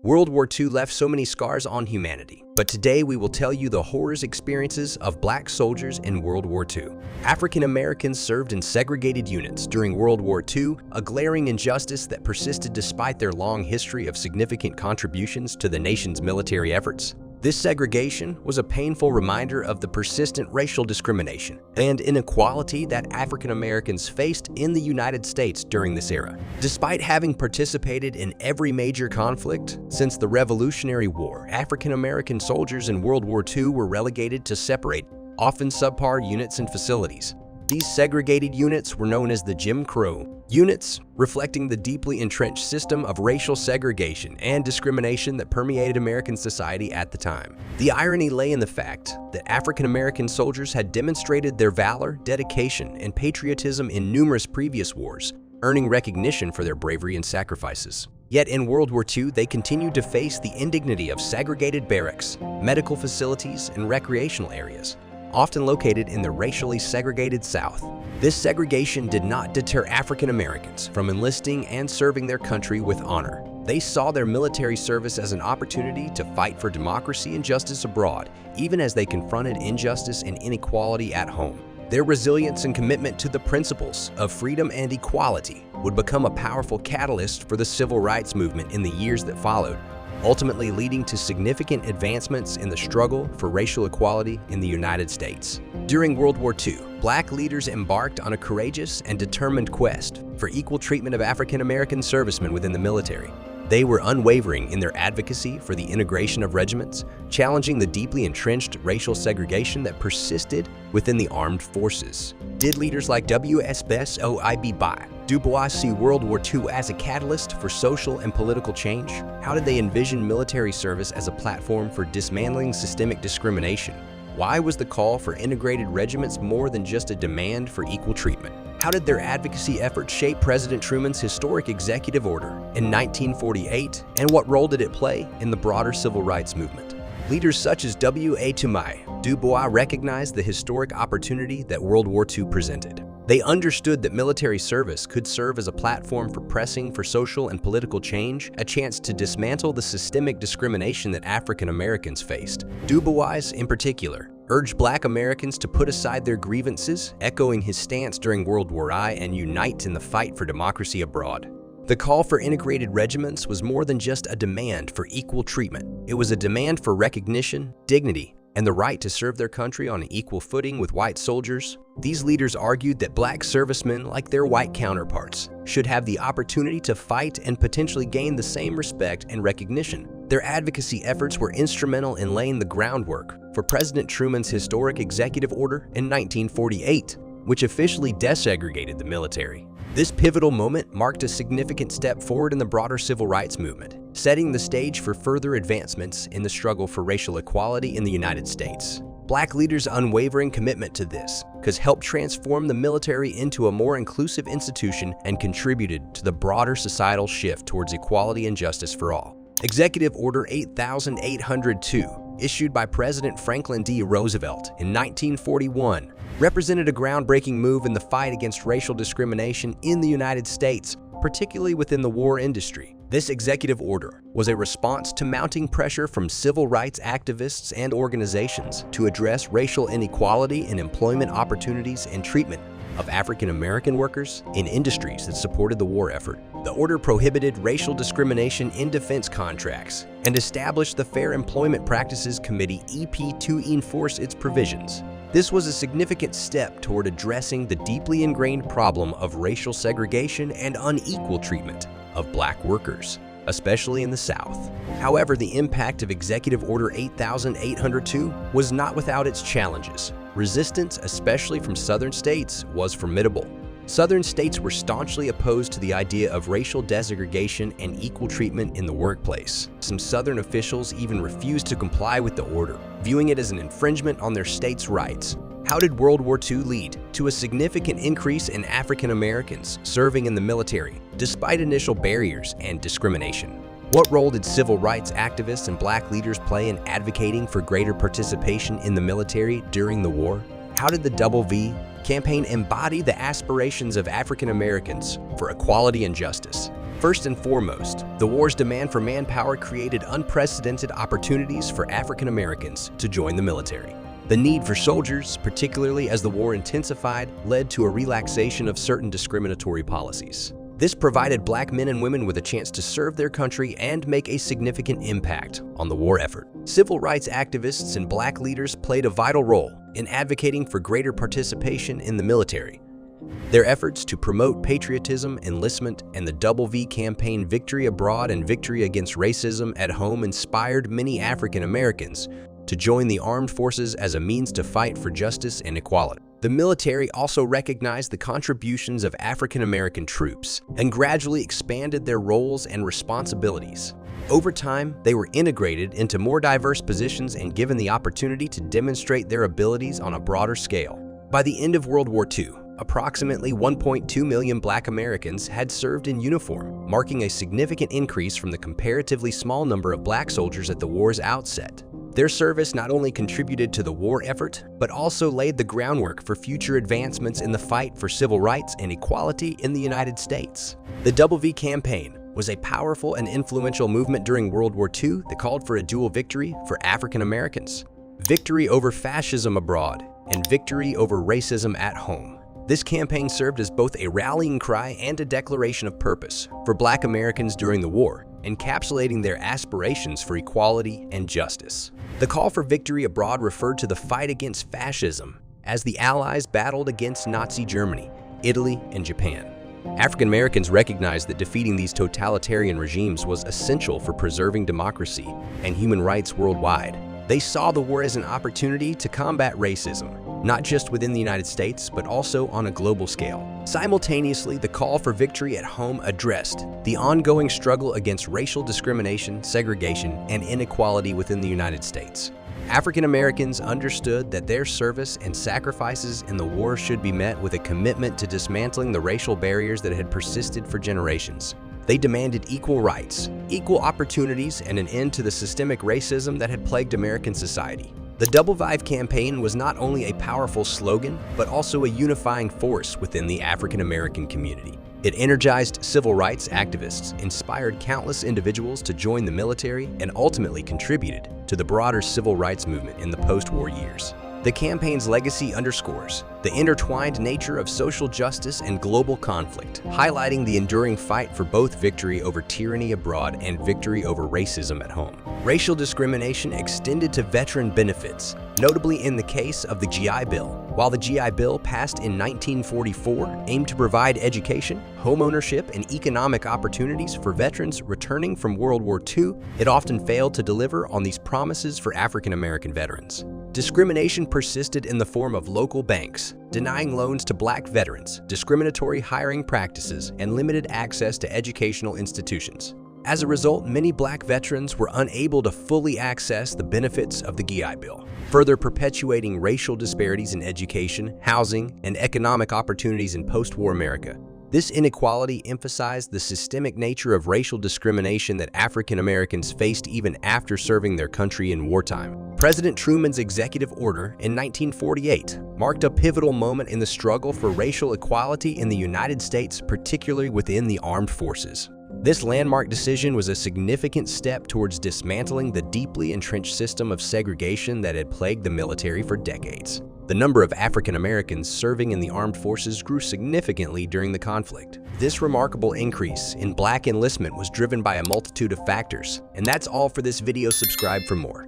World War II left so many scars on humanity, but today we will tell you the horrors experiences of black soldiers in World War II. African Americans served in segregated units during World War II, a glaring injustice that persisted despite their long history of significant contributions to the nation's military efforts. This segregation was a painful reminder of the persistent racial discrimination and inequality that African Americans faced in the United States during this era. Despite having participated in every major conflict since the Revolutionary War, African American soldiers in World War II were relegated to separate, often subpar units and facilities. These segregated units were known as the Jim Crow units, reflecting the deeply entrenched system of racial segregation and discrimination that permeated American society at the time. The irony lay in the fact that African American soldiers had demonstrated their valor, dedication, and patriotism in numerous previous wars, earning recognition for their bravery and sacrifices. Yet in World War II, they continued to face the indignity of segregated barracks, medical facilities, and recreational areas, often located in the racially segregated South. This segregation did not deter African Americans from enlisting and serving their country with honor. They saw their military service as an opportunity to fight for democracy and justice abroad, even as they confronted injustice and inequality at home. Their resilience and commitment to the principles of freedom and equality would become a powerful catalyst for the civil rights movement in the years that followed, ultimately leading to significant advancements in the struggle for racial equality in the United States. During World War II, black leaders embarked on a courageous and determined quest for equal treatment of African American servicemen within the military. They were unwavering in their advocacy for the integration of regiments, challenging the deeply entrenched racial segregation that persisted within the armed forces. Did leaders like WOII Du Bois see World War II as a catalyst for social and political change? How did they envision military service as a platform for dismantling systemic discrimination? Why was the call for integrated regiments more than just a demand for equal treatment? How did their advocacy efforts shape President Truman's historic executive order in 1948, and what role did it play in the broader civil rights movement? Leaders such as WOII Du Bois recognized the historic opportunity that World War II presented. They understood that military service could serve as a platform for pressing for social and political change, a chance to dismantle the systemic discrimination that African Americans faced. Du Bois, in particular, urged Black Americans to put aside their grievances, echoing his stance during World War I, and unite in the fight for democracy abroad. The call for integrated regiments was more than just a demand for equal treatment. It was a demand for recognition, dignity, and the right to serve their country on an equal footing with white soldiers. These leaders argued that black servicemen, like their white counterparts, should have the opportunity to fight and potentially gain the same respect and recognition. Their advocacy efforts were instrumental in laying the groundwork for President Truman's historic executive order in 1948, which officially desegregated the military. This pivotal moment marked a significant step forward in the broader civil rights movement, setting the stage for further advancements in the struggle for racial equality in the United States. Black leaders' unwavering commitment to this helped transform the military into a more inclusive institution and contributed to the broader societal shift towards equality and justice for all. Executive Order 8802, issued by President Franklin D. Roosevelt in 1941, represented a groundbreaking move in the fight against racial discrimination in the United States, particularly within the war industry. This executive order was a response to mounting pressure from civil rights activists and organizations to address racial inequality in employment opportunities and treatment of African American workers in industries that supported the war effort. The order prohibited racial discrimination in defense contracts and established the Fair Employment Practices Committee (EP) to enforce its provisions. This was a significant step toward addressing the deeply ingrained problem of racial segregation and unequal treatment of black workers, especially in the South. However, the impact of Executive Order 8802 was not without its challenges. Resistance, especially from Southern states, was formidable. Southern states were staunchly opposed to the idea of racial desegregation and equal treatment in the workplace. Some Southern officials even refused to comply with the order, viewing it as an infringement on their state's rights. How did World War II lead to a significant increase in African Americans serving in the military, despite initial barriers and discrimination? What role did civil rights activists and black leaders play in advocating for greater participation in the military during the war? How did the WOII campaign embody the aspirations of African Americans for equality and justice? First and foremost, the war's demand for manpower created unprecedented opportunities for African Americans to join the military. The need for soldiers, particularly as the war intensified, led to a relaxation of certain discriminatory policies. This provided Black men and women with a chance to serve their country and make a significant impact on the war effort. Civil rights activists and Black leaders played a vital role in advocating for greater participation in the military. Their efforts to promote patriotism, enlistment, and the WOII campaign Victory Abroad and Victory Against Racism at Home inspired many African Americans to join the armed forces as a means to fight for justice and equality. The military also recognized the contributions of African American troops and gradually expanded their roles and responsibilities. Over time, they were integrated into more diverse positions and given the opportunity to demonstrate their abilities on a broader scale. By the end of World War II, approximately 1.2 million Black Americans had served in uniform, marking a significant increase from the comparatively small number of Black soldiers at the war's outset. Their service not only contributed to the war effort, but also laid the groundwork for future advancements in the fight for civil rights and equality in the United States. The WOII campaign was a powerful and influential movement during World War II that called for a dual victory for African Americans: victory over fascism abroad and victory over racism at home. This campaign served as both a rallying cry and a declaration of purpose for Black Americans during the war, encapsulating their aspirations for equality and justice. The call for victory abroad referred to the fight against fascism as the Allies battled against Nazi Germany, Italy, and Japan. African Americans recognized that defeating these totalitarian regimes was essential for preserving democracy and human rights worldwide. They saw the war as an opportunity to combat racism, not just within the United States, but also on a global scale. Simultaneously, the call for victory at home addressed the ongoing struggle against racial discrimination, segregation, and inequality within the United States. African Americans understood that their service and sacrifices in the war should be met with a commitment to dismantling the racial barriers that had persisted for generations. They demanded equal rights, equal opportunities, and an end to the systemic racism that had plagued American society. The WOII campaign was not only a powerful slogan, but also a unifying force within the African American community. It energized civil rights activists, inspired countless individuals to join the military, and ultimately contributed to the broader civil rights movement in the post-war years. The campaign's legacy underscores the intertwined nature of social justice and global conflict, highlighting the enduring fight for both victory over tyranny abroad and victory over racism at home. Racial discrimination extended to veteran benefits, notably in the case of the GI Bill. While the GI Bill passed in 1944 aimed to provide education, homeownership, and economic opportunities for veterans returning from World War II, it often failed to deliver on these promises for African American veterans. Discrimination persisted in the form of local banks, denying loans to Black veterans, discriminatory hiring practices, and limited access to educational institutions. As a result, many Black veterans were unable to fully access the benefits of the GI Bill, further perpetuating racial disparities in education, housing, and economic opportunities in post-war America. This inequality emphasized the systemic nature of racial discrimination that African Americans faced even after serving their country in wartime. President Truman's executive order in 1948 marked a pivotal moment in the struggle for racial equality in the United States, particularly within the armed forces. This landmark decision was a significant step towards dismantling the deeply entrenched system of segregation that had plagued the military for decades. The number of African Americans serving in the armed forces grew significantly during the conflict. This remarkable increase in Black enlistment was driven by a multitude of factors. And that's all for this video. Subscribe for more.